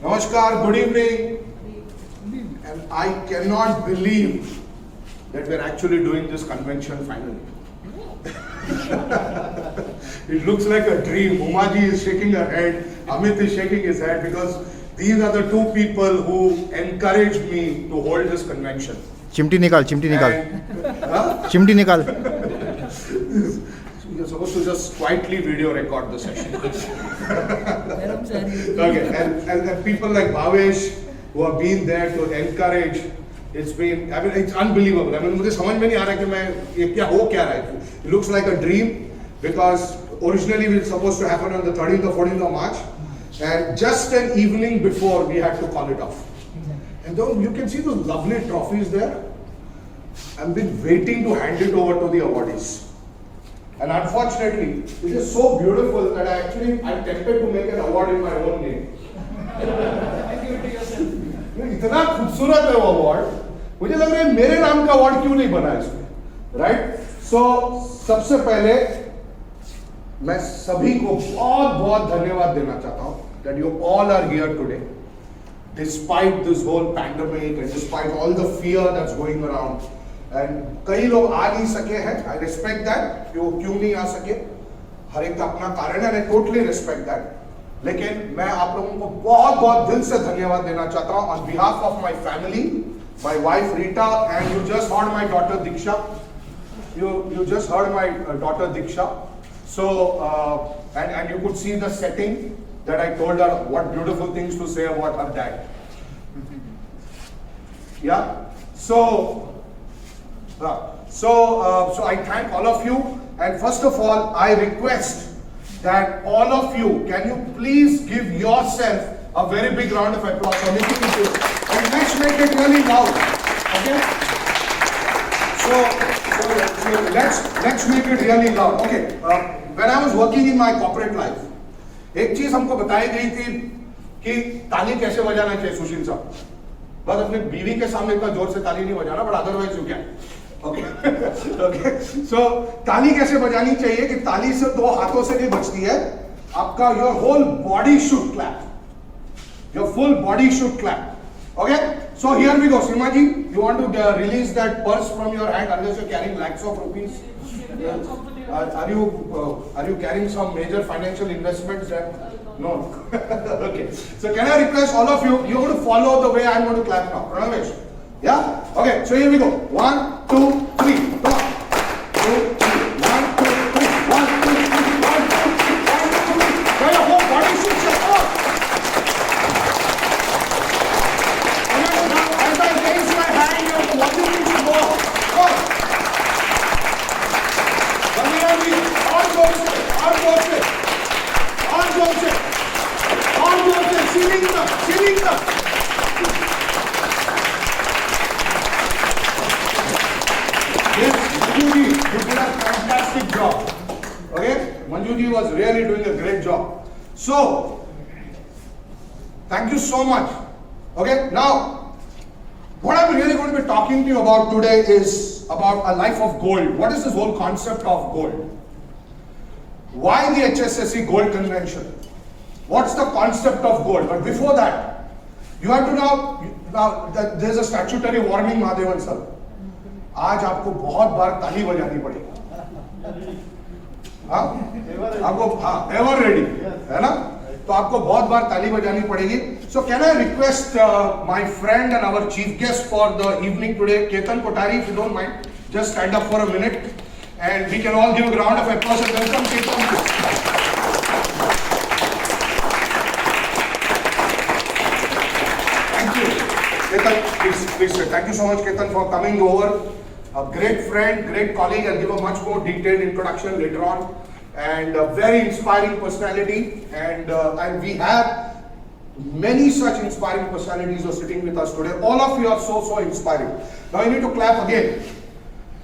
Namaskar, good evening. And I cannot believe that we're actually doing this convention finally. It looks like a dream. Umaji is shaking her head, Amit is shaking his head because these are the two people who encouraged me to hold this convention. चिमटी निकाल चिमटी निकाल You're supposed to just quietly video record the session. Okay, and people like Bhavesh who have been there to encourage, it's unbelievable. मुझे समझ में नहीं आ रहा कि मैं ये क्या हो क्या रहा है. It looks like a dream because originally it was supposed to happen on the 13th or 14th of March, and just an evening before we had to call it off. And though you can see those lovely trophies there, I've been waiting to hand it over to the awardees. And unfortunately, it is so beautiful that I'm tempted to make an award in my own name. इतना खूबसूरत है वो award, मुझे लग रहा है मेरे नाम का अवार्ड क्यों नहीं बना इसमें, राइट? सो सबसे पहले मैं सभी को बहुत बहुत धन्यवाद देना चाहता हूँ that you all are here today, despite this whole pandemic and despite all the fear that's going around. And कई लोग आ नहीं सके हैं, I respect that, कि वो क्यों नहीं आ सके, हर एक का अपना कारण है, I totally respect that. लेकिन मैं आप लोगों को बहुत बहुत दिल से धन्यवाद देना चाहता हूँ on behalf of my family, my wife Rita, and you just heard my daughter Diksha. You just heard my daughter Diksha. So and you could see the setting that I told her what beautiful things to say about her dad. Yeah. So I thank all of you, and first of all I request that all of you, can you please give yourself a very big round of applause for making it, and let's make it really loud, okay? So let's make it really loud. Okay, when I was working in my corporate life, एक चीज हमको बताई गई थी कि ताली कैसे बजाना चाहिए. सुशील साहब, बस अपने बीवी के सामने इतना जोर से ताली नहीं बजाना, but otherwise you can. Okay. Okay. So ताली कैसे बजानी चाहिए कि ताली से दो हाथों से नहीं बजती है, आपका your whole body should clap. Your full body should clap. Okay. So here we go. Seema ji, you want to release that purse from your hand unless you're carrying lakhs of rupees? Are you carrying some major financial investments? No. Okay. So can I request all of you? You're going to follow the way I'm going to clap now. Pranavesh. Yeah? Okay, so here we go. 1, 2, 3. Come on. 2, 3. 1, 2, 3. 1, 2, 3. 1, 2, 3. 1, 2, 3. Now your whole body should shake. Come on. Now, as I raise my hand, your volume needs to go up. Come on. Bhairavi, all goes it. All goes it. All goes it. All goes it. Ceiling up. Ceiling up. Ranjuji was really doing a great job. So, thank you so much. Okay, now, what I'm really going to be talking to you about today is about a life of gold. What is this whole concept of gold? Why the HSSC Gold Convention? What's the concept of gold? But before that, you have to now there's a statutory warning, Mahadevan sir. आज आपको बहुत बार ताली बजानी पड़ेगी, हाँ आपको, हाँ ever ready है ना, तो आपको बहुत बार ताली बजानी पड़ेगी. So can I request my friend and our chief guest for the evening today, Ketan Kothari, if you don't mind, just stand up for a minute and we can all give a round of applause and welcome Ketan. Thank you, Ketan. Please, thank you so much, Ketan, for coming over. A great friend, great colleague. I'll give a much more detailed introduction later on. And a very inspiring personality. And we have many such inspiring personalities who are sitting with us today. All of you are so inspiring. Now you need to clap again.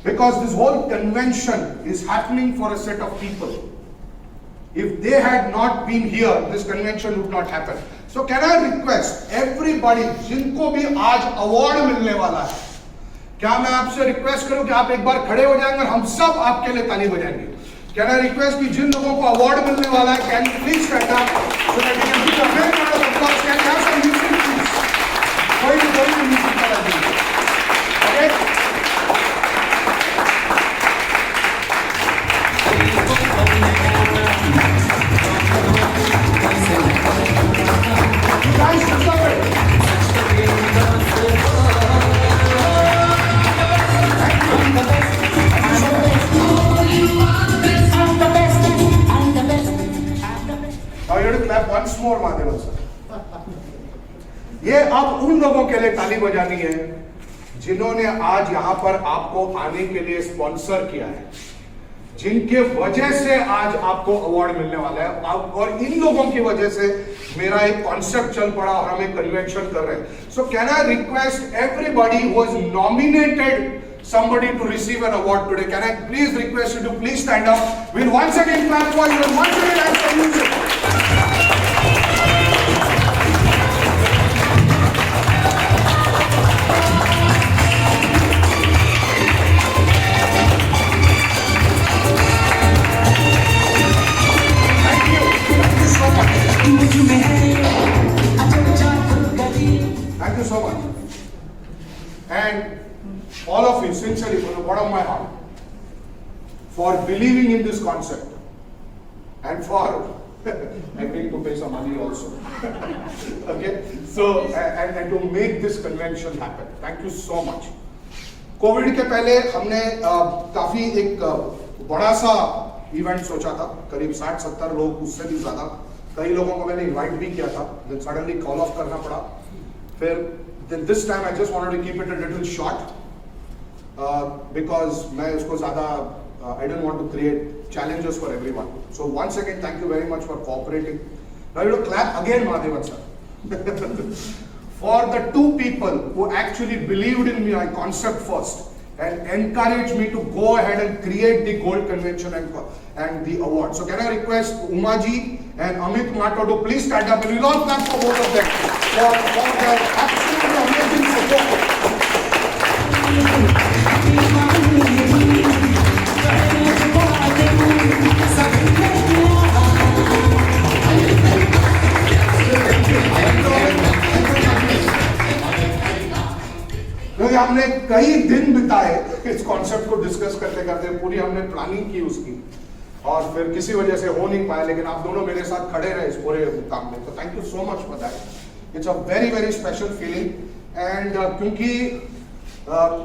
Because this whole convention is happening for a set of people. If they had not been here, this convention would not happen. So can I request everybody, जिनको भी आज award मिलने वाला है, क्या मैं आपसे request करूं कि आप एक बार खड़े हो जाएंगे और हम सब आपके लिए ताली बजाएंगे. कैन आई रिक्वेस्ट कि जिन लोगों को अवार्ड मिलने वाला है, can you please stand up so that we can give a very round of applause. Can have some music please. कोई म्यूजिक करा दीजिए. Okay, guys, stop it. Now you have to clap once more, Mahadevan sir. ये अब उन लोगों के लिए ताली बजानी है जिन्होंने आज यहाँ पर आपको आने के लिए स्पॉन्सर किया है, जिनके वजह से आज आपको अवार्ड मिलने वाला है, और इन लोगों की वजह से मेरा एक कॉन्सेप्ट चल पड़ा और हम एक कन्वेंशन कर रहे हैं. So can I request everybody who has nominated somebody to receive an award today, can I please request you to please stand up. We'll once again clap for you and once again ask for music. Thank you so much. Thank you so much. And all of you, sincerely, from the bottom of my heart, for believing in this concept and for agreeing to pay some money also. Okay, so and to make this convention happen. Thank you so much. Covid के पहले हमने काफी एक बड़ा सा event सोचा था, करीब 60-70 लोग, उससे भी ज्यादा. कई लोगों को मैंने इनवाइट भी किया था, then suddenly कॉल ऑफ करना पड़ा. फिर this time I just wanted to keep it a little short. Because मैं उसको ज़्यादा I don't want to create challenges for everyone. So once again, thank you very much for cooperating. Now you have to clap again, Mahadevan sir. For the two people who actually believed in my concept first and encouraged me to go ahead and create the Gold Convention and the award. So can I request Umaji and Amit Mato to please stand up, and we'll all clap for both of them for their absolutely amazing support. क्योंकि हमने कई दिन बिताए इस concept को discuss करते करते, पूरी हमने प्लानिंग की उसकी, और फिर किसी वजह से हो नहीं पाया, लेकिन आप दोनों मेरे साथ खड़े रहे इस पूरे काम में. तो thank you so much for that. It's a very special feeling. And क्योंकि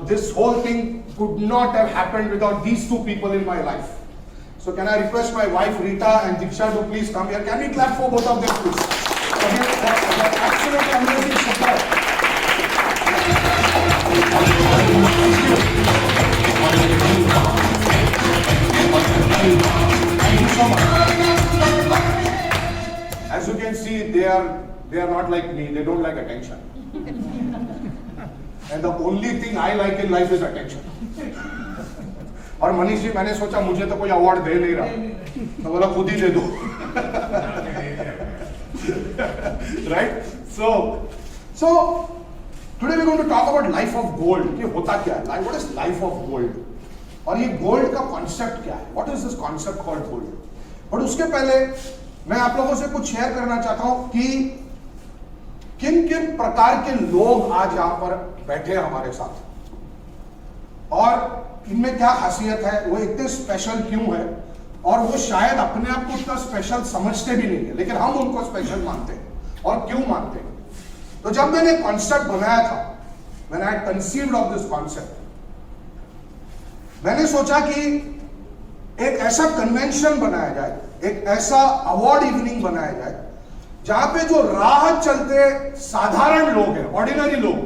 this whole thing could not have happened without these two people in my life. So can I request my wife Rita and Diksha to please come here. Can we clap for both of them, please? Again, for absolutely amazing support. Thank you so much. As you can see, they are not like me. They don't like attention. And the only thing I like in life is attention. और मनीष जी मैंने सोचा मुझे तो कोई award दे नहीं रहा, तो बोला खुद ही दे दो। Right, so today we going to talk about life of gold. ये होता क्या है, what is life of gold, और ये गोल्ड का कॉन्सेप्ट क्या है, what is this concept called gold. But उसके पहले मैं आप लोगों से कुछ शेयर करना चाहता हूं कि किन किन प्रकार के लोग आज यहां पर बैठे हैं हमारे साथ, और इनमें क्या खासियत है, वो इतने स्पेशल क्यों है, और वो शायद अपने आप को इतना स्पेशल समझते भी नहीं है, लेकिन हम उनको स्पेशल मानते हैं। और क्यों मानते हैं? तो जब मैंने कॉन्सेप्ट बनाया था, when I conceived of this concept, मैंने सोचा कि एक ऐसा कन्वेंशन बनाया जाए, एक ऐसा अवार्ड इवनिंग बनाया जाए, जहां पे जो राह चलते साधारण लोग हैं, ऑर्डिनरी लोग,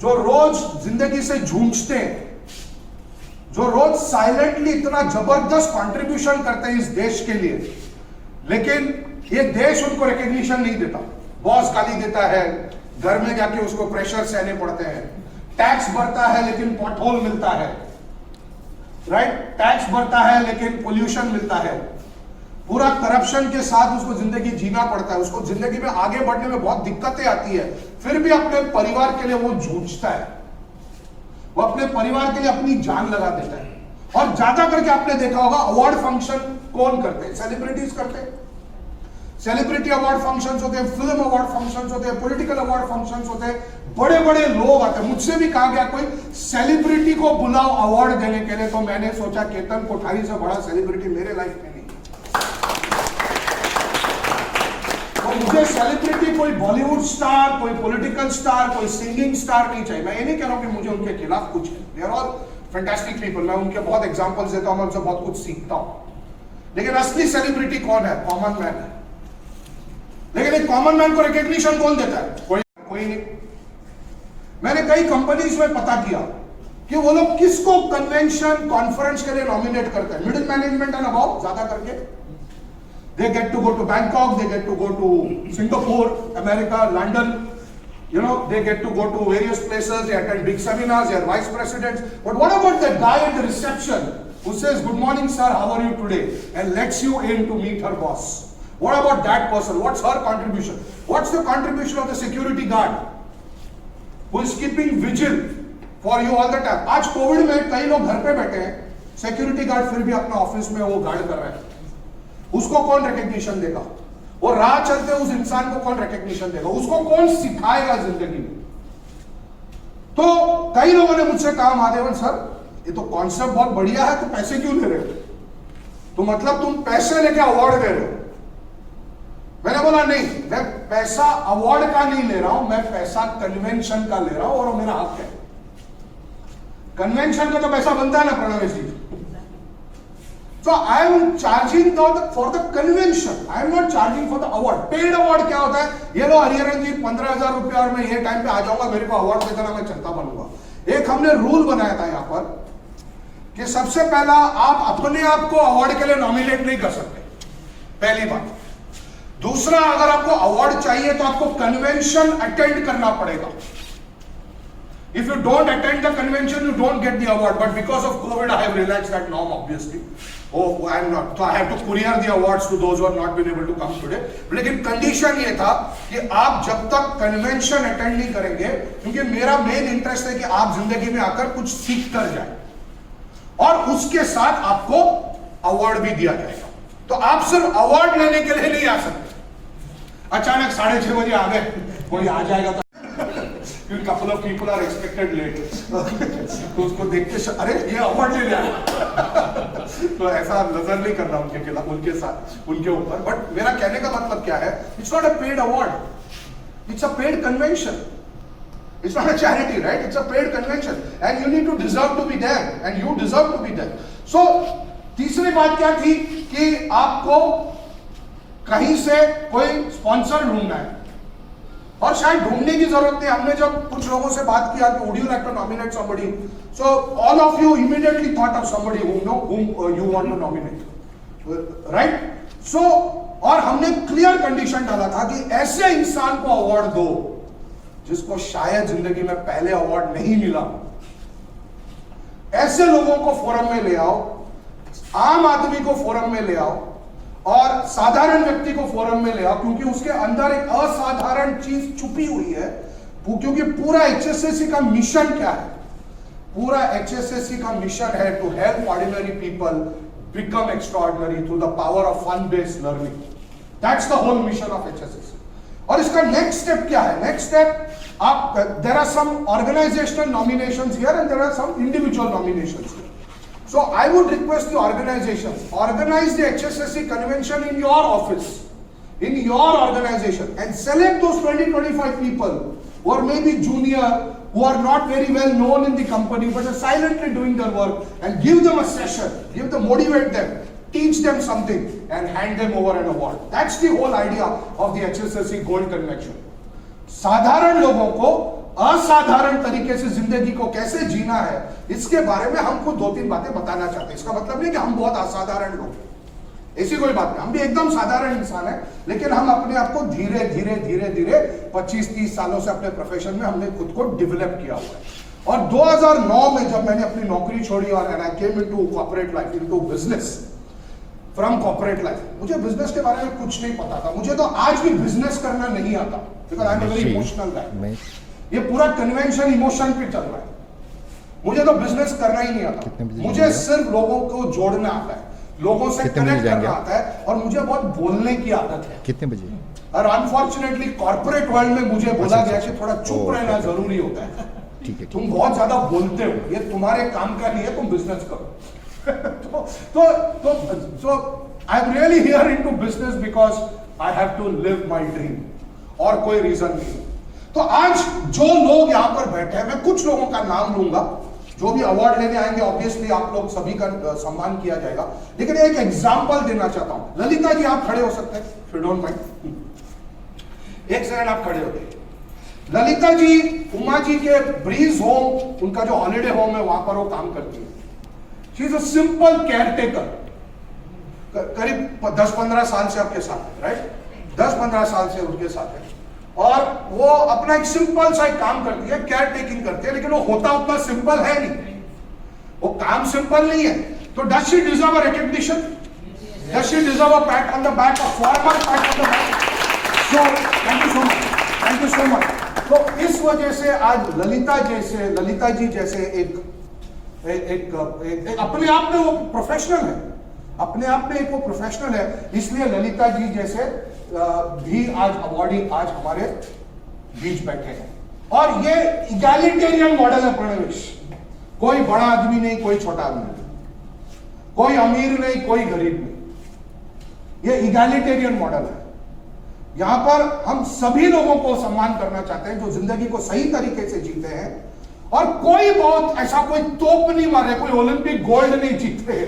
जो रोज जिंदगी से जूझते हैं, जो रोज साइलेंटली इतना जबरदस्त कंट्रीब्यूशन करते हैं इस देश के लिए, लेकिन ये देश उनको रिकॉग्निशन नहीं देता। बॉस गाली देता है, घर में जाके उसको प्रेशर सहने पड़ते हैं, टैक्स बढ़ता है लेकिन पॉटहोल मिलता है, राइट, टैक्स बढ़ता है लेकिन पोल्यूशन मिलता है, पूरा करप्शन के साथ उसको जिंदगी जीना पड़ता है, उसको जिंदगी में आगे बढ़ने में बहुत दिक्कतें आती है, फिर भी अपने परिवार के लिए वो जूझता है, वो अपने परिवार के लिए अपनी जान लगा देता है। और ज्यादा करके आपने देखा होगा अवार्ड फंक्शन कौन करते हैं, सेलिब्रिटीज करते हैं। सेलिब्रिटी अवार्ड फंक्शंस होते हैं, फिल्म अवार्ड फंक्शंस होते हैं, पॉलिटिकल अवार्ड फंक्शंस होते हैं, बड़े बड़े लोग आते हैं। मुझसे भी कहा गया कोई सेलिब्रिटी को बुलाओ अवार्ड देने के लिए, तो मैंने सोचा केतन कोठारी से बड़ा सेलिब्रिटी मेरे लाइफ में नहीं। तो मुझे सेलिब्रिटी कोई बॉलीवुड स्टार, कोई पॉलिटिकल स्टार, कोई सिंगिंग स्टार नहीं चाहिए। मैं ये नहीं कह रहा हूं कि मुझे उनके खिलाफ कुछ है, they are all fantastic people, मैं उनके बहुत एग्जांपल्स देता हूं, मैं उनसे बहुत कुछ सीखता हूं। लेकिन असली सेलिब्रिटी कौन है? कॉमन मैन है। लेकिन एक कॉमन मैन को रिकॉग्निशन कौन देता है? कोई नहीं। मैंने कई कंपनीज में पता किया कि वो लोग किसको कन्वेंशन कॉन्फ्रेंस के लिए नॉमिनेट करते हैं, मिडिल मैनेजमेंट एंड अबाउट ज्यादा करके। They get to go to Bangkok, they get to go to Singapore, America, London. You know, they get to go to various places, they attend big seminars, they are vice presidents. But what about that guy at the reception who says, "Good morning, sir, how are you today?" and lets you in to meet her boss? What about that person? What's her contribution? What's the contribution of the security guard who is keeping vigil for you all the time? आज Covid में कई लोग घर पे बैठे हैं, security guard फिर भी अपना ऑफिस में वो गार्ड कर रहे हैं, उसको कौन रिकॉग्निशन देगा? वो राह चलते उस इंसान को कौन रिकॉग्निशन देगा? उसको कौन सिखाएगा जिंदगी में? तो कई लोगों ने मुझसे कहा, महादेवन सर, ये तो कॉन्सेप्ट बहुत बढ़िया है, तो पैसे क्यों ले रहे हो? तो मतलब तुम पैसे लेके अवार्ड दे रहे हो? मैंने बोला नहीं, मैं पैसा अवार्ड का नहीं ले रहा हूं, मैं पैसा कन्वेंशन का ले रहा हूं, और वो मेरा हक है। कन्वेंशन का तो पैसा बनता है ना प्रणवेश जी। So I am charging for the convention. I am not charging for the award. Paid award क्या होता है? ये लो हरिहरन जी 15,000 रुपया और मैं ये टाइम पे आ जाऊंगा, मेरे को अवार्ड दे देना, मैं चलता बनूंगा। एक हमने रूल बनाया था यहाँ पर कि सबसे पहला आप अपने आप को अवार्ड के लिए नॉमिनेट नहीं कर सकते, पहली बात। दूसरा, अगर आपको अवार्ड चाहिए तो आपको कन्वेंशन अटेंड करना पड़ेगा। If you don't attend the convention, you don't get the award. But because of COVID, I have relaxed that norm, obviously. Oh, I am not. So I have to courier the awards to those who have not been able to come today. लेकिन condition ये था कि आप जब तक convention attend नहीं करेंगे, क्योंकि मेरा मेन इंटरेस्ट है कि आप जिंदगी में आकर कुछ सीख कर जाए, और उसके साथ आपको अवार्ड भी दिया जाएगा। तो आप सिर्फ अवार्ड लेने के लिए नहीं आ सकते। अचानक 6:30 बजे आ गए, कोई आ जाएगा तो couple of people are expected late. तो उसको देख के अरे ये अवार्ड ले लिया, तो ऐसा नजर नहीं करना उनके खिलाफ, उनके साथ, उनके ऊपर। बट मेरा कहने का मतलब क्या है, it's not a paid award, it's a paid convention, it's not a charity, right? It's a paid convention and you need to deserve to be there and you deserve to be there. So तीसरी बात क्या थी कि आपको कहीं से कोई sponsor ढूंढना है, और शायद ढूंढने की जरूरत नहीं। हमने जब कुछ लोगों से बात किया कि would you like to nominate somebody, so all of you immediately thought of somebody whom you want to nominate, right? So और हमने क्लियर कंडीशन डाला था कि ऐसे इंसान को अवार्ड दो जिसको शायद जिंदगी में पहले अवार्ड नहीं मिला, ऐसे लोगों को फोरम में ले आओ, आम आदमी को फोरम में ले आओ और साधारण व्यक्ति को फोरम में ले आओ, क्योंकि उसके अंदर एक असाधारण चीज छुपी हुई है। क्योंकि पूरा एचएसएससी का मिशन क्या है? पूरा एचएसएससी का मिशन है to help ordinary people become extraordinary through the power of fun based learning. That's the whole mission of HSSC. और इसका नेक्स्ट स्टेप क्या है? नेक्स्ट स्टेप, आप there are some organisational nominations here and there are some individual nominations here. So I would request the organizations, organize the HSSC convention in your office, in your organization, and select those 20-25 people who are maybe junior, who are not very well known in the company, but are silently doing their work, and give them a session, motivate them, teach them something, and hand them over an award. That's the whole idea of the HSSC Gold Convention. साधारण लोगों को असाधारण तरीके से जिंदगी को कैसे जीना है, इसके बारे में हमको 2-3 बातें बताना चाहते हैं. इसका मतलब नहीं कि हम बहुत असाधारण लोग हैं, ऐसी कोई बात नहीं. हम भी एकदम साधारण इंसान है, लेकिन हम अपने आप को धीरे धीरे 25-30 सालों से अपने प्रोफेशन में हमने खुद को डेवलप किया हुआ है. और 2009 में जब मैंने अपनी नौकरी छोड़ी और I came into corporate life, into business from corporate life, मुझे बिजनेस के बारे में कुछ नहीं पता था. मुझे तो आज भी बिजनेस करना नहीं आता, because I am a very emotional guy. ये पूरा कन्वेंशन इमोशन पे चल रहा है. मुझे तो बिजनेस करना ही नहीं आता. मुझे सिर्फ लोगों को जोड़ना आता है, लोगों से कनेक्ट करना आता है, और मुझे बहुत बोलने की आदत है. कितने बजे? और अनफॉर्चुनेटली कॉर्पोरेट वर्ल्ड में मुझे बोला गया कि थोड़ा चुप रहना जरूरी होता है. ठीक है, तुम बहुत ज्यादा बोलते हो, ये तुम्हारे काम का नहीं है, तुम बिजनेस करो. so I'm really here into business because I have to live my dream, और कोई रीजन नहीं. तो आज जो लोग यहाँ पर बैठे हैं, मैं कुछ लोगों का नाम लूंगा जो भी अवार्ड लेने आएंगे. ऑब्वियसली आप लोग सभी का सम्मान किया जाएगा, लेकिन एक एग्जांपल देना चाहता हूं. ललिता जी आप खड़े हो सकते हैं, इफ यू डोंट माइंड. एक सेकंड आप खड़े हो जाइए. ललिता जी उमा जी के ब्रीज होम, उनका जो हॉलिडे होम है, वहां पर वो काम करती है. She is a simple caretaker. करीब 10-15 साल से आपके साथ है, राइट? 10-15 साल से उनके साथ है, और वो अपना एक सिंपल सा काम करती है, केयर टेकिंग करती है, लेकिन वो होता उतना सिंपल है नहीं. वो काम सिंपल नहीं है. तो does she deserve a recognition? Does she deserve a PAT on the back, a formal PAT on the back? So thank you so much, thank you so much. तो इस वजह से आज ललिता जी जैसे एक अपने आप में वो प्रोफेशनल है, अपने आप में एक वो प्रोफेशनल है. इसलिए ललिता जी जैसे भी आज अवार्डी आज हमारे बीच बैठे हैं. और ये इगैलिटेरियन मॉडल है प्रणवेश. कोई बड़ा आदमी नहीं, कोई छोटा आदमी नहीं, कोई अमीर नहीं, कोई गरीब नहीं. ये इगैलिटेरियन मॉडल है. यहां पर हम सभी लोगों को सम्मान करना चाहते हैं जो जिंदगी को सही तरीके से जीते हैं. और कोई बहुत ऐसा कोई तोप नहीं मार रहे, कोई ओलंपिक गोल्ड नहीं जीत रहे,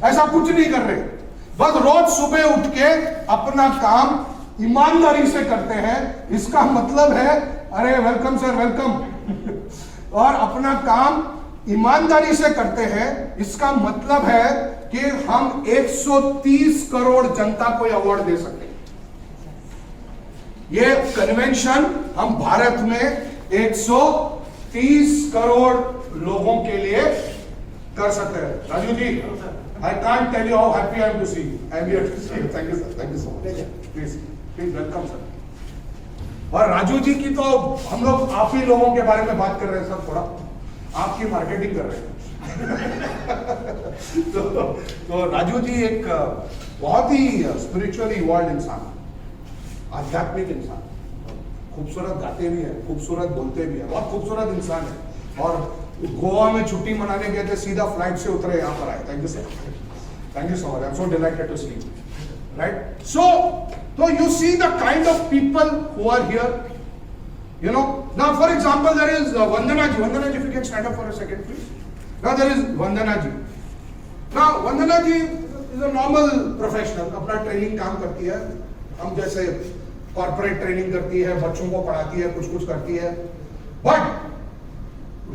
ऐसा कुछ नहीं कर रहे. बस रोज सुबह उठ के अपना काम ईमानदारी से करते हैं. इसका मतलब है, अरे वेलकम सर, वेलकम. और अपना काम ईमानदारी से करते हैं. इसका मतलब है कि हम 130 करोड़ जनता को अवार्ड दे सकते हैं. ये कन्वेंशन हम भारत में 130 करोड़ लोगों के लिए कर सकते हैं. Raju ji, I can't tell you how happy I am to see you. I am here to see you. Thank you, sir. Thank you so much. Please welcome, sir. और राजू जी की तो हम लोग आप ही लोगों के बारे में बात कर रहे हैं सर, थोड़ा आपकी मार्केटिंग कर रहे हैं. तो राजू जी एक बहुत ही स्पिरिचुअली इवॉल्व इंसान, आध्यात्मिक इंसान, खूबसूरत गाते भी है, खूबसूरत बोलते भी है, बहुत खूबसूरत इंसान है. और गोवा में छुट्टी मनाने गए थे, सीधा फ्लाइट से उतरे, यहाँ पर आए. Thank you sir, thank you so much. I am so delighted to see you. Right? So you see the kind of people who are here, you know. Now for example there is Vandana ji. Vandana ji, if you can stand up for a second please. Now there is Vandana ji. Now Vandana ji is a normal professional, अपना training काम करती है, हम जैसे corporate training करती है, बच्चों को पढ़ाती है, कुछ करती है. बट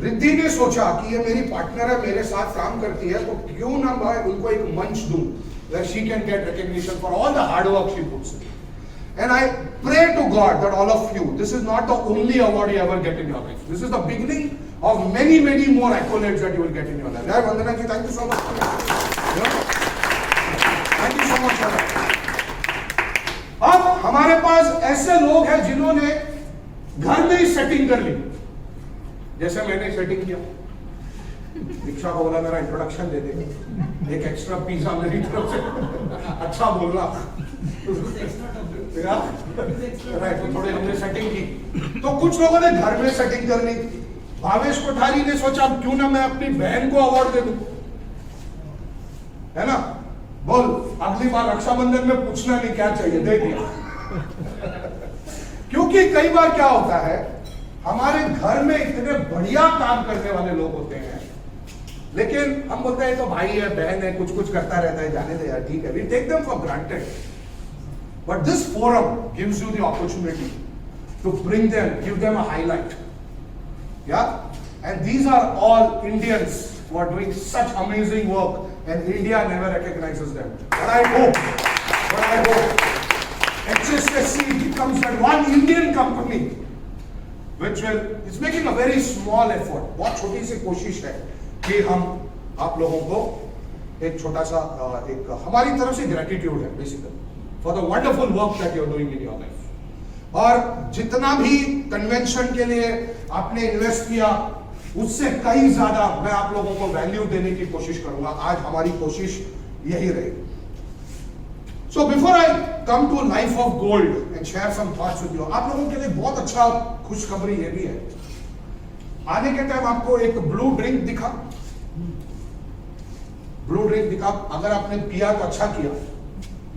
रिद्धि ने सोचा कि ये मेरी पार्टनर है, मेरे साथ काम करती है, तो क्यों ना मैं उनको एक मंच दूं where she can get recognition for all the hard work she puts in. And I pray to God that all of you, this is not the only award you ever get in your life. This is the beginning of many more accolades that you will get in your life. Vandana ji, thank you so much. Thank you so much for that. अब हमारे पास ऐसे लोग हैं जिन्होंने घर में ही setting कर ली, जैसे मैंने सेटिंग किया। दीक्षा को बोला मेरा इंट्रोडक्शन दे दे, एक एक्स्ट्रा पिज्जा मेरी तरफ से, अच्छा बोलना। राइट, तो थोड़े हमने सेटिंग की, तो कुछ लोगों ने घर में सेटिंग कर ली। भावेश कोठारी ने सोचा क्यों ना मैं अपनी बहन को अवार्ड दे दूं, है ना? बोल, अगली बार रक्षाबंधन में पूछना नहीं क्या चाहिए, दे दिया। क्योंकि कई बार क्या होता है, हमारे घर में इतने बढ़िया काम करने वाले लोग होते हैं, लेकिन हम बोलते हैं तो भाई है, बहन है, कुछ कुछ करता रहता है, जाने दे यार, ठीक है, we take them for granted. But this forum gives you the opportunity to bring them, give them a highlight. Yeah, and these are all Indians who are doing such amazing work, and India never recognizes them. But I hope HSSC becomes that one Indian company which will, it's making a very small effort. बहुत छोटी सी कोशिश है कि हम आप लोगों को एक छोटा सा एक हमारी तरफ से ग्रेटिट्यूड है basically for the wonderful work that you are doing in your life. और जितना भी कन्वेंशन के लिए आपने इन्वेस्ट किया, उससे कई ज्यादा मैं आप लोगों को वैल्यू देने की कोशिश करूंगा। आज हमारी कोशिश यही रहेगी। So before I come to life of gold and share some thoughts with you, आप लोगों के लिए बहुत अच्छा खुशखबरी ये भी है। आने के टाइम आपको एक ब्लू ड्रिंक दिखा, ब्लू ड्रिंक दिखा। अगर आपने पिया तो अच्छा किया,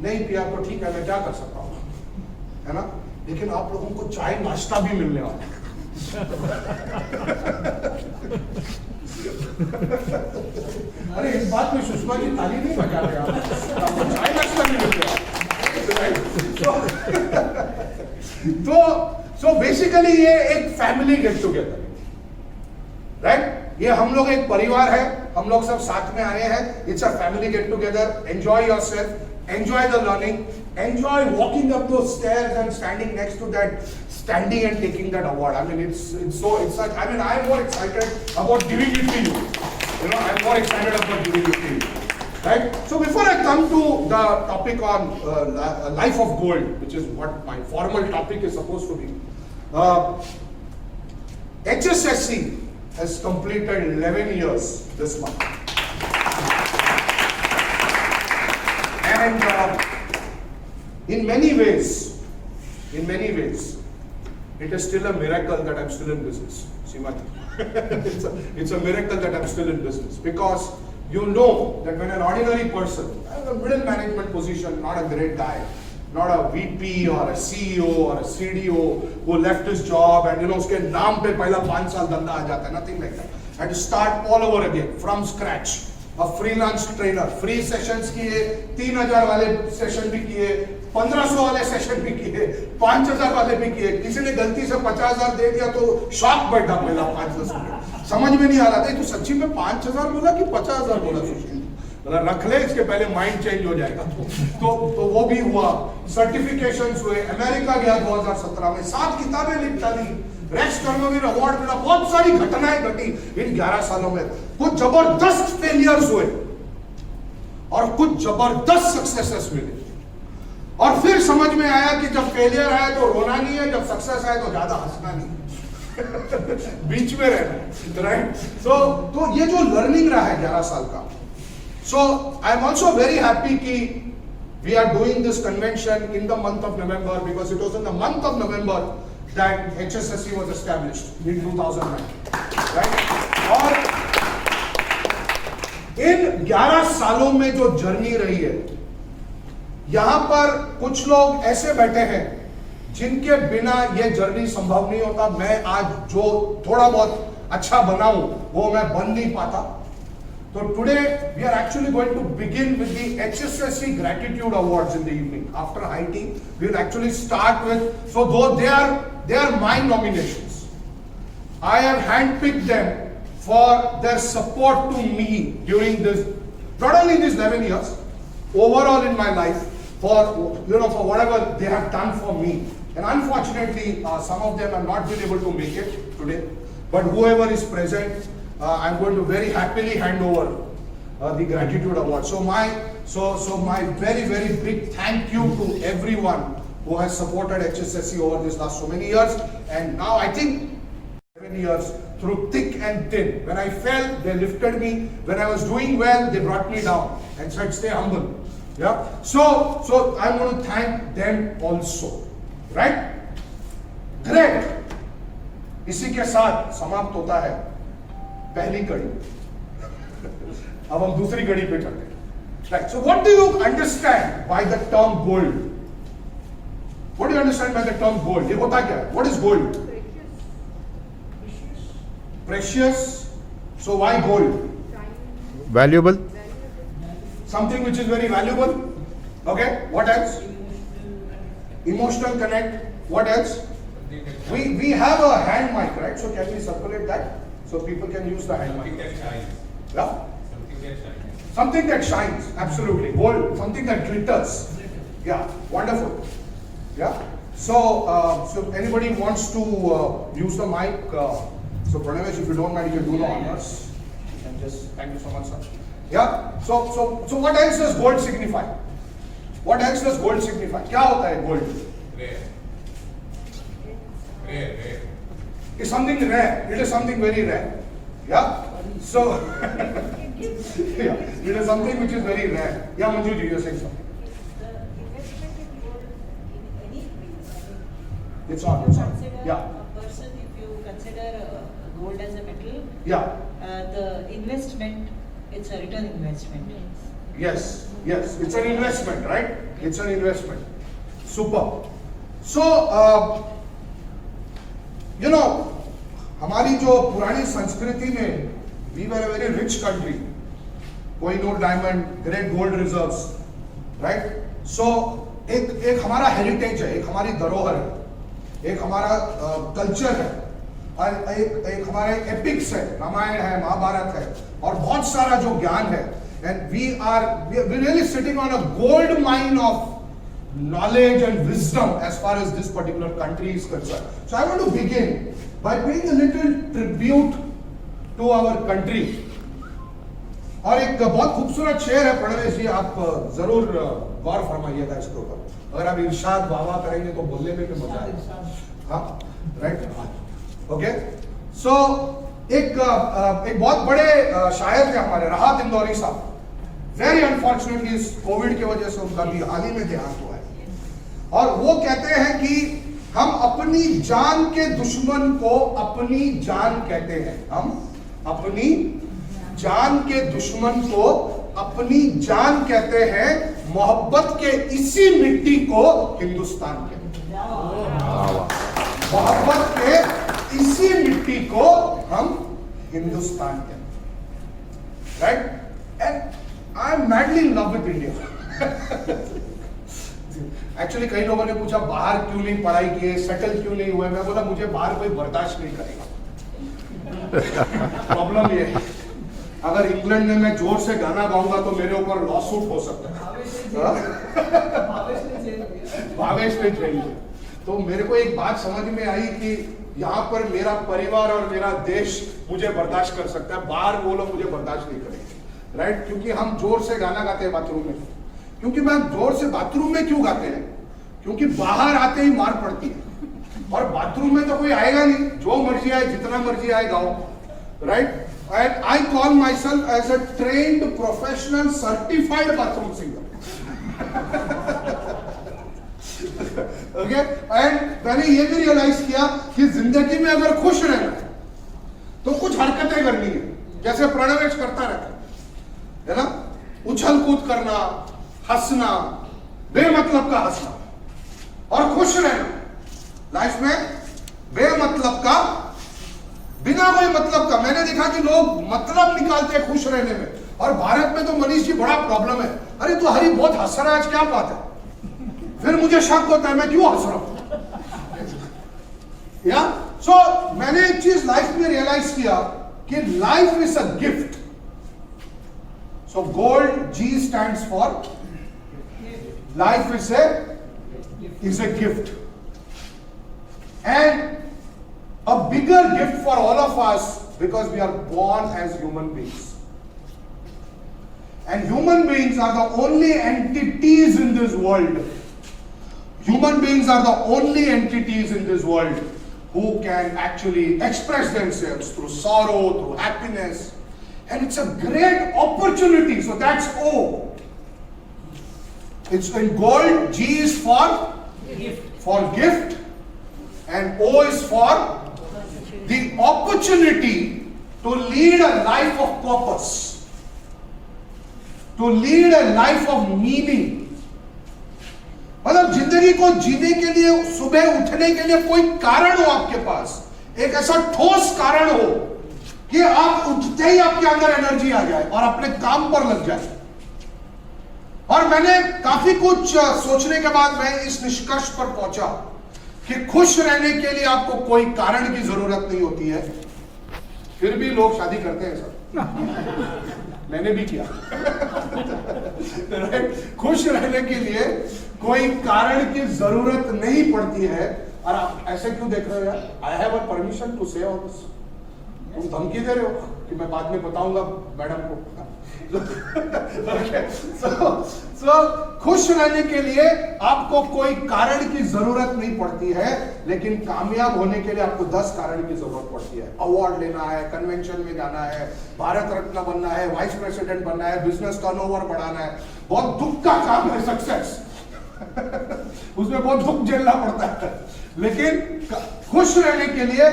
नहीं पिया तो ठीक है, मैं क्या कर सकता हूं, है ना? लेकिन आप लोगों को चाय नाश्ता भी मिलने वाला है। अरे इस बात में सुषमा जी ताली नहीं बजा रहे, आपको चाय नाश्ता भी मिलने वाला। तो बेसिकली ये एक फैमिली गेट टुगेदर, राइट? ये हम लोग एक परिवार है, हम लोग सब साथ में आए हैं। It's a family get together. Enjoy yourself, enjoy the learning, enjoy walking up those stairs and standing next to that, standing and taking that award. I mean, it's such, I mean, I'm more excited about giving it to you. You know, I'm more excited about giving it to you. Right? So before I come to the topic on life of gold, which is what my formal topic is supposed to be, HSSC has completed 11 years this month. And in many ways, it is still a miracle that I'm still in business. Simati. It's a miracle that I'm still in business, because you know that when an ordinary person, a middle management position, not a great guy, not a VP or a CEO or a CDO who left his job and उसके नाम पे पहला 5 साल धंधा आ जाता है, nothing like that. I had to start all over again from scratch. A freelance trainer, free sessions किए, 3000 वाले सेशन भी किए, 1500 वाले सेशन भी किए, 5000 वाले भी किए। किसी ने गलती से 50,000 दे दिया तो शॉक बैठा पहला 5-10 मिनट, समझ में नहीं आ रहा था तो सच्ची में 5000 बोला कि 50,000 बोला। सुशील रख ले, इसके पहले माइंड चेंज हो जाएगा। तो वो भी हुआ, सर्टिफिकेशंस हुए, अमेरिका गया 2017 में, 7 किताबें लिखता दी, रेक्स कर्मवीर अवार्ड मिला, बहुत सारी घटनाएं घटी इन 11 सालों में। कुछ जबरदस्त फेलियर्स हुए और कुछ जबरदस्त सक्सेसेस मिले। और फिर समझ में आया कि जब फेलियर आया तो रोना नहीं है, जब सक्सेस आया तो ज्यादा हंसना नहीं, बीच में रहना, राइट? तो ये जो लर्निंग रहा है 11 साल का, so I am also very happy कि we are doing this convention in the month of November, because it was in the month of November that HSSC was established in 2009, right? और इन 11 सालों में जो journey रही है, यहां पर कुछ लोग ऐसे बैठे हैं जिनके बिना ये जर्नी संभव नहीं होता। मैं आज जो थोड़ा बहुत अच्छा बनाऊं वो मैं बन नहीं पाता। So today we are actually going to begin with the HSSC Gratitude Awards in the evening. After high tea, we will actually start with, so though they are my nominations, I have handpicked them for their support to me during this, not only these 11 years, overall in my life, for whatever they have done for me. And unfortunately, some of them have not been able to make it today. but whoever is present, I'm going to very happily hand over the gratitude award. So my very, very big thank you to everyone who has supported HSSC over this last so many years, and now I think 7 years through thick and thin. When I fell, they lifted me. When I was doing well, they brought me down and said, stay humble. Yeah. So I'm going to thank them also. Right? Great. इसी के साथ समाप्त होता है पहली कड़ी. अब हम दूसरी कड़ी पे चलते हैं. Right. So what do you understand by the term gold? What do you understand by the term gold? ये होता क्या है? What is gold? Precious. So why gold? Valuable. Something which is very valuable. Okay. What else? Emotional connect. What else? We have a hand mic, right? So can we circulate that so people can use the hand mic? Yeah. Something that shines. Absolutely. Gold. Something that glitters. Yeah. Wonderful. Yeah. So anybody wants to use the mic? So Pranavesh, if you don't mind, you can do the honors. And just thank you so much, sir. Yeah. So what else does gold signify? What else does gold signify? क्या होता है gold? Rare. It's something rare. It is something very rare. Yeah. So yeah, it is something which is very rare. Yeah, Manju ji, you're saying something. The investment in gold in any field. It's on. It's on. Yeah. A person, if you consider gold as a metal, Yeah. the investment, it's a return investment. Yes. Yes. It's an investment, right? It's an investment. Super. So हमारी जो पुरानी संस्कृति में we were a very rich country. Kohinoor diamond, great gold reserves, right? So एक हमारा heritage है, एक हमारी धरोहर है, एक हमारा कल्चर है, और एक हमारे एपिक्स है, रामायण है, महाभारत है, और बहुत सारा जो ज्ञान है. And we are really sitting on a gold mine of knowledge and wisdom as far as this particular country is concerned. So I want to begin by paying a little tribute to our country. और एक बहुत खूबसूरत शेर है प्रणवेश जी, आप जरूर गौर फरमाइएगा इसके ऊपर. अगर आप इरशाद वाह करेंगे तो बोलने में भी मजा आएगा. हाँ, राइट. ओके. सो एक बहुत बड़े शायर थे हमारे, राहत इंदौरी साहब. वेरी अनफॉर्चुनेटली इस कोविड की वजह से उनका भी हाल ही में देहांत हुआ है. और वो कहते हैं कि हम अपनी जान के दुश्मन को अपनी जान कहते हैं. हम अपनी जान के दुश्मन को अपनी जान कहते हैं. मोहब्बत के इसी मिट्टी को हिंदुस्तान कहते हैं. मोहब्बत के इसी मिट्टी को हम हिंदुस्तान कहते हैं. Right? And I am madly in love with India. Actually कई लोगों ने पूछा बाहर क्यों नहीं पढ़ाई किए, सेटल क्यों नहीं हुए. मैं बोला मुझे बाहर कोई बर्दाश्त नहीं करेगा. प्रॉब्लम ये है, अगर इंग्लैंड में मैं जोर से गाना गाऊंगा तो मेरे ऊपर लॉसूट हो सकता है. भावेश ने झेल लिया. तो मेरे को एक बात समझ में आई कि यहाँ पर मेरा परिवार और मेरा देश मुझे बर्दाश्त कर सकता है, बाहर वो लोग मुझे बर्दाश्त नहीं करेंगे. राइट? क्योंकि हम जोर से गाना गाते हैं बाथरूम में. क्योंकि मैं जोर से बाथरूम में क्यों गाते हैं? क्योंकि बाहर आते ही मार पड़ती है, और बाथरूम में तो कोई आएगा नहीं, जो मर्जी आए, जितना मर्जी आए गाओ. Right? And I call myself as a trained professional certified bathroom singer. Okay. And मैंने ये भी रियलाइज किया कि जिंदगी में अगर खुश रहना है तो कुछ हरकतें करनी है, जैसे प्रणवेश करता रहता है ना, उछल कूद करना, हंसना, बेमतलब का हंसना, और खुश रहना. लाइफ में बेमतलब का, बिना कोई मतलब का. मैंने देखा कि लोग मतलब निकालते हैं खुश रहने में, और भारत में तो मनीष जी बड़ा प्रॉब्लम है. अरे तू हरी बहुत हंस रहा है, आज क्या बात है? फिर मुझे शक होता है मैं क्यों हंस रहा हूं. या सो मैंने एक चीज लाइफ में रियलाइज किया कि life is a gift. So gold ji stands for life is a gift, and a bigger gift for all of us because we are born as human beings. And human beings are the only entities in this world. Human beings are the only entities in this world who can actually express themselves through sorrow, through happiness. And it's a great opportunity. So that's O. It's in gold. G is for gift. And O is for the opportunity to lead a life of purpose. To lead a life of meaning. मतलब जिंदगी को जीने के लिए, सुबह उठने के लिए कोई कारण हो आपके पास, एक ऐसा ठोस कारण हो कि आप उठते ही आपके अंदर एनर्जी आ जाए और अपने काम पर लग जाए। और मैंने काफी कुछ सोचने के बाद मैं इस निष्कर्ष पर पहुंचा कि खुश रहने के लिए आपको कोई कारण की जरूरत नहीं होती है। फिर भी लोग शादी करते हैं सर, मैंने भी किया। खुश रहने के लिए कोई कारण की जरूरत नहीं पड़ती है। और आप ऐसे क्यों देख रहे हो यार? I have a permission to say all this. तुम धमकी दे रहे हो कि मैं बाद में बताऊंगा मैडम को। So, खुश रहने के लिए आपको कोई कारण की जरूरत नहीं पड़ती है, लेकिन कामयाब होने के लिए आपको 10 कारण की जरूरत पड़ती है। अवार्ड लेना है, कन्वेंशन में जाना है, भारत रत्न बनना है, वाइस प्रेसिडेंट बनना है, बिजनेस टर्नओवर बढ़ाना है। बहुत दुख का काम है सक्सेस। उसमें बहुत दुख झेलना पड़ता है। लेकिन खुश रहने के लिए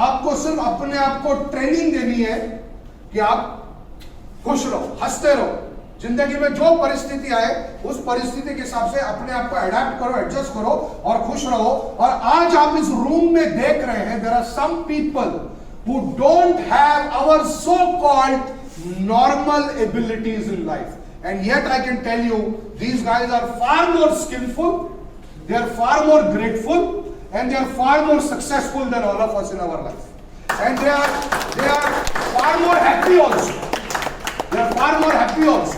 आपको सिर्फ अपने आप को ट्रेनिंग देनी है कि आप खुश रहो, हंसते रहो। जिंदगी में जो परिस्थिति आए उस परिस्थिति के हिसाब से अपने आप को अडैप्ट करो, एडजस्ट करो और खुश रहो। और आज आप इस रूम में देख रहे हैं, there are some people who don't have our so called normal abilities in life, and yet I can tell you these guys are far more skillful, they are far more grateful, and they are far more successful than all of us in our life, and they are far more happy also. They are far more happy also.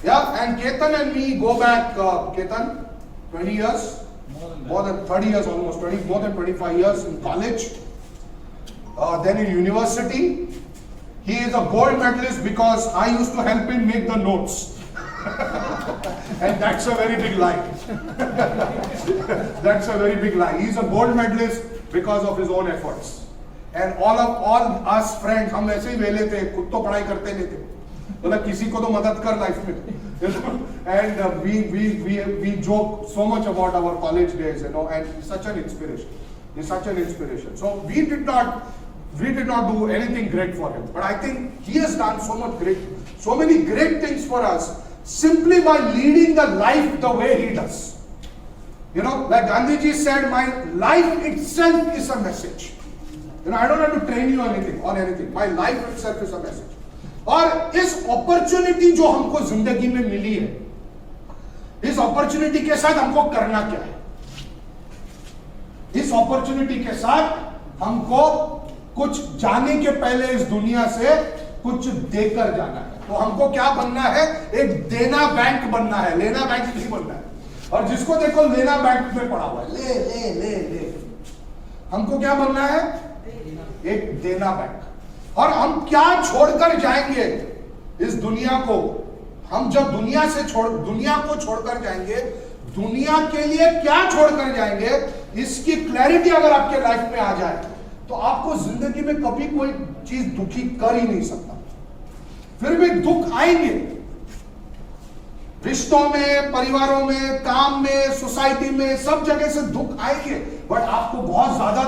Yeah, and Ketan and me go back, Ketan, 20 years, more than 30 years, almost 20, more than 25 years in college, then in university. He is a gold medalist because I used to help him make the notes. And that's a very big lie. That's a very big lie. He's a gold medalist because of his own efforts. And all us friends, हम ऐसे ही वेले थे, खुद तो पढ़ाई करते नहीं थे, मतलब किसी को तो मदद कर लाइफ में। And we joke so much about our college days, you know, and he's such an inspiration. He's such an inspiration. So we did not do anything great for him, but I think he has done so many great things for us simply by leading the life the way he does. You know, like Gandhiji said, my life itself is a message. You know, I don't have to train you on anything. My life itself is a message. और इस opportunity जो हमको जिंदगी में मिली है, इस opportunity के साथ हमको करना क्या है? इस अपॉर्चुनिटी के साथ हमको कुछ जाने के पहले इस दुनिया से कुछ देकर जाना है। तो हमको क्या बनना है? एक देना बैंक बनना है, लेना बैंक नहीं बनना है। और जिसको देखो लेना बैंक में पड़ा हुआ है, ले ले ले ले। हमको क्या बनना है? एक देना बैंक। और हम क्या छोड़कर जाएंगे इस दुनिया को? हम जब दुनिया को छोड़कर जाएंगे, दुनिया के लिए क्या छोड़कर जाएंगे, इसकी क्लैरिटी अगर आपके लाइफ में आ जाए तो आपको जिंदगी में कभी कोई चीज दुखी कर ही नहीं सकता। फिर भी दुख आएंगे, रिश्तों में, परिवारों में, काम में, सोसाइटी में, सब जगह से दुख आएंगे, बट आपको बहुत ज्यादा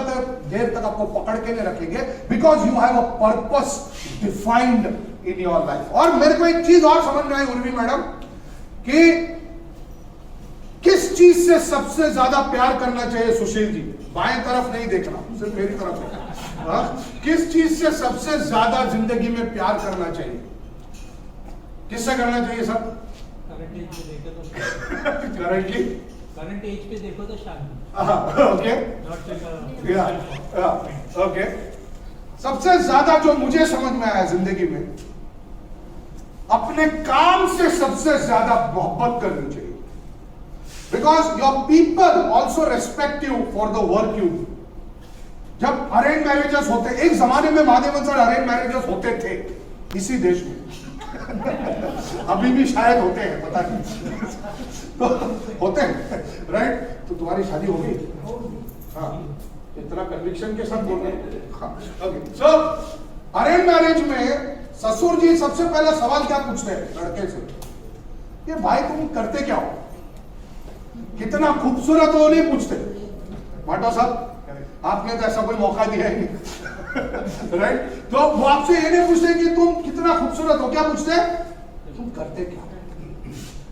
देर तक आपको पकड़ के नहीं रखेंगे, because you have a purpose defined in your life. और मेरे को एक चीज और समझ में आई उर्वी मैडम, कि किस चीज से सबसे ज्यादा प्यार करना चाहिए सुशील जी? बाएं तरफ नहीं देखना, सिर्फ मेरी तरफ देखना। किस चीज से सबसे ज्यादा जिंदगी में प्यार करना चाहिए? किससे करना चाहिए सर? करंट एज पे देखो तो शादी। Okay, okay. सबसे ज्यादा जो मुझे समझ में आया जिंदगी में, अपने काम से सबसे ज्यादा मोहब्बत करनी चाहिए, because your people also respect you for the work you do. जब अरेंज मैरिजेस होते, एक जमाने में महादेवन सर अरेंज मैरिजेस होते थे इसी देश में अभी भी शायद होते हैं, पता नहीं तो होते हैं, राइट? तो तुम्हारी शादी हो गई? हाँ, इतना कन्विक्शन के साथ बोल रहे हैं। हाँ, ओके। सो अरेंज मैरिज में ससुर जी सबसे पहला सवाल क्या पूछते हैं लड़के से? ये भाई तुम करते क्या हो, कितना खूबसूरत हो, नहीं पूछते। माटो साहब आपने तो ऐसा कोई मौका दिया ही नहीं राइट? तो वो आपसे ये नहीं पूछते कि तुम कितना खूबसूरत हो, क्या पूछते हैं? तुम करते क्या?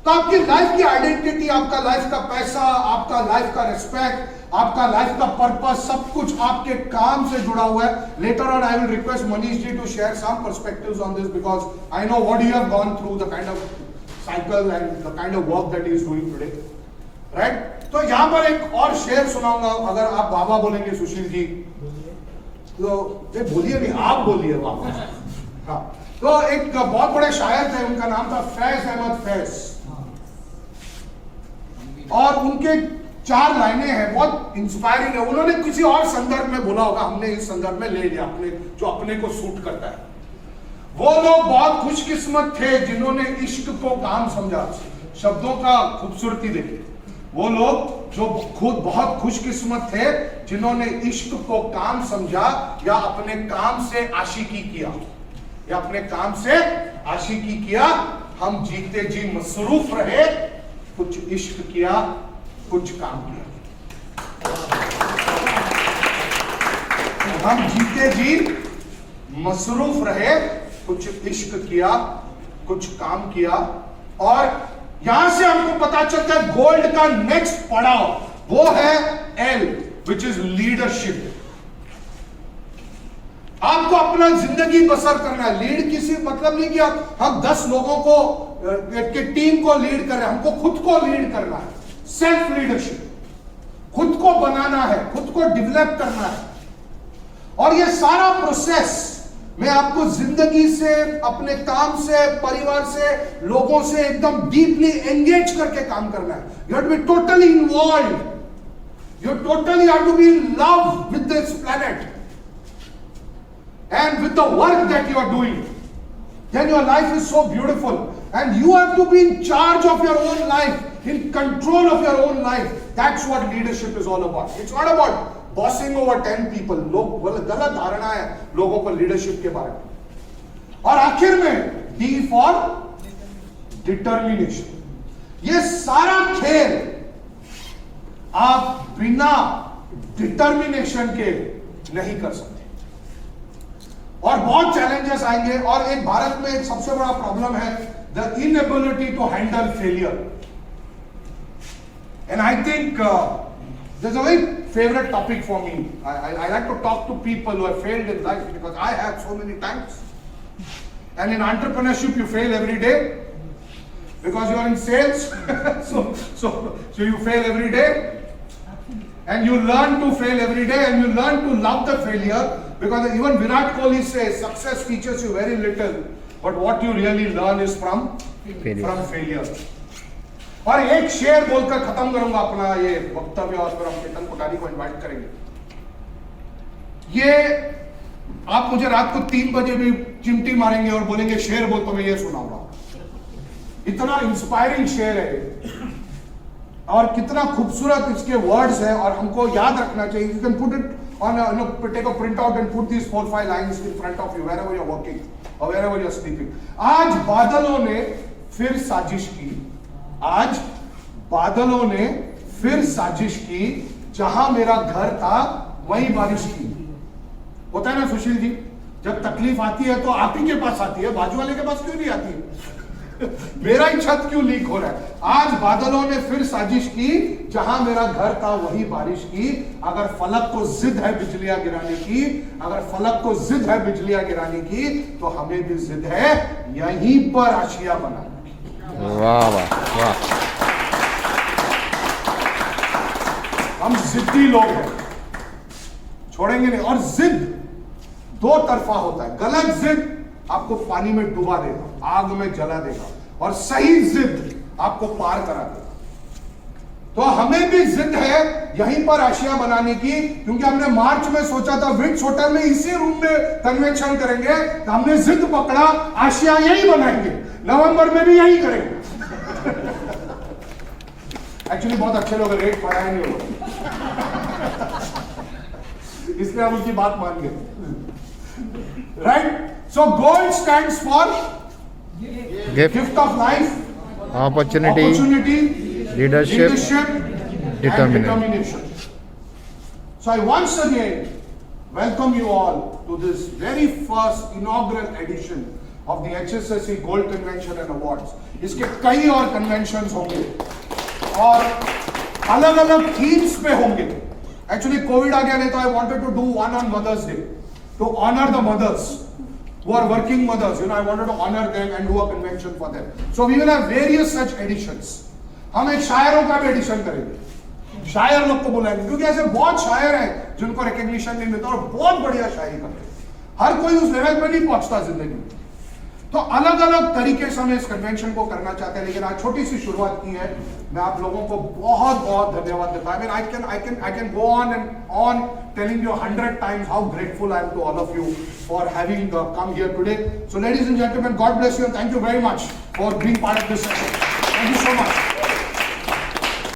तो आपकी लाइफ की आइडेंटिटी, आपका लाइफ का पैसा, आपका लाइफ का रिस्पेक्ट, आपका लाइफ का पर्पस, सब कुछ आपके काम से जुड़ा हुआ है। Later on I will request Manish ji to share some perspectives on this because I know what you have gone through, the kind of cycle and the kind of work that he is doing today, right? तो यहां पर एक और शेर सुनाऊंगा, अगर आप बाबा बोलेंगे सुशील जी तो बोलिए, नहीं आप बोलिए बाबा। हाँ, तो एक बहुत बड़े शायर थे, उनका नाम था फैज अहमद फैज, और उनके 4 लाइनें हैं बहुत इंस्पायरिंग है। उन्होंने किसी और संदर्भ में बोला होगा, हमने इस संदर्भ में ले लिया अपने, जो अपने को सूट करता है। वो लोग बहुत खुशकिस्मत थे जिन्होंने इश्क को काम समझा। शब्दों का खूबसूरती देखिए, वो लोग जो खुद बहुत खुशकिस्मत थे जिन्होंने इश्क को काम समझा या अपने काम से आशिकी किया, या अपने काम से आशिकी किया। हम जीते जी मसरूफ रहे, कुछ इश्क किया, कुछ काम किया। हम जीते जी मसरूफ रहे, कुछ इश्क किया, कुछ काम किया। और यहां से हमको पता चलता है गोल्ड का नेक्स्ट पड़ाव वो है एल, विच इज लीडरशिप। आपको अपना जिंदगी बसर करना है। लीड किसी मतलब नहीं कि हम 10 लोगों को के टीम को लीड कर रहे हैं, हमको खुद को लीड करना है। सेल्फ लीडरशिप, खुद को बनाना है, खुद को डेवलप करना है। और ये सारा प्रोसेस में आपको जिंदगी से, अपने काम से, परिवार से, लोगों से एकदम डीपली एंगेज करके काम करना है। You have to be totally involve, you totally have to be in love with this planet and with the work that you are doing. Then your life is so beautiful, and you have to be in charge of your own life, in control of your own life. That's what leadership is all about. It's not about bossing over 10 people. लोग गलत धारणा है लोगों को leadership के बारे में। और आखिर में D for determination. ये सारा खेल आप बिना डिटर्मिनेशन के नहीं कर सकते, और बहुत चैलेंजेस आएंगे। और एक भारत में एक सबसे बड़ा प्रॉब्लम है the inability to handle failure. And I think this is a very favourite topic for me. I like to talk to people who have failed in life because I have so many times. And in entrepreneurship you fail every day because you are in sales. so you fail every day, and you learn to fail every day, and you learn to love the failure. Because even Virat Kohli says success teaches you very little, but what you really learn is from failure. और एक शेर बोलकर खत्म करूंगा अपना ये वक्तव्य, और फिर हम केतन कोठारी को इनवाइट करेंगे। ये आप मुझे रात को 3 बजे भी चिमटी मारेंगे और बोलेंगे शेर बोल, तो मैं ये सुनाऊंगा। इतना इंस्पायरिंग शेर है और कितना खूबसूरत इसके वर्ड्स है, और हमको याद रखना चाहिए। You can put it on take a print out and put these 4-5 lines in front of you wherever you're working or wherever you're sleeping. आज बादलों ने फिर साजिश की, आज बादलों ने फिर साजिश की, जहां मेरा घर था वहीं बारिश की। होता है ना सुशील जी, जब तकलीफ आती है तो आप ही के पास आती है, बाजू वाले के पास क्यों नहीं आती है? मेरा ही छत क्यों लीक हो रहा है? आज बादलों ने फिर साजिश की, जहां मेरा घर था वहीं बारिश की। अगर फलक को जिद है बिजलियां गिराने की, अगर फलक को जिद है बिजलियां गिराने की, तो हमें भी जिद है यहीं पर आशिया बनाने की। वाह वाह वाह, हम जिद्दी लोग हैं, छोड़ेंगे नहीं। और जिद 2 तरफा होता है। गलत जिद आपको पानी में डुबा देगा, आग में जला देगा, और सही जिद आपको पार करा देगा। तो हमें भी जिद है यहीं पर आशिया बनाने की, क्योंकि हमने मार्च में सोचा था विट्स होटल में इसी रूम में कन्वेंशन करेंगे, तो हमने जिद पकड़ा आशिया यहीं बनाएंगे, नवंबर में भी यहीं करेंगे। एक्चुअली बहुत अच्छे लोग, रेट पढ़ाया नहीं हो, इसलिए हम उनकी बात मान गए। Right, so gold stands for Gift, gift of life, opportunity, opportunity, leadership, and determination. determination. So I once again welcome you all to this very first inaugural edition of the HSSC Gold Convention and Awards. इसके कई और conventions होंगे और अलग अलग themes पे होंगे. Actually COVID आ गया नहीं तो I wanted to do one on Mother's Day to honor the mothers who are working mothers. You know, I wanted to honor them and do a convention for them. So we will have various such editions. हम एक शायरों का भी addition करेंगे, शायर लोग को बुलाएंगे, क्योंकि ऐसे बहुत शायर हैं जिनको रिकग्निशन नहीं मिलता और बहुत बढ़िया शायरी करते हैं। हर कोई उस लेवल पे नहीं पहुंचता जिंदगी में। तो अलग अलग तरीके से हम इस कन्वेंशन को करना चाहते हैं, लेकिन आज छोटी सी शुरुआत की है। मैं आप लोगों को बहुत बहुत धन्यवाद देता हूं। I can go on and on telling you 100 times how grateful I am to all of you for having come here today. So ladies and gentlemen, God bless you and thank you very much for being part of this session. Thank you so much.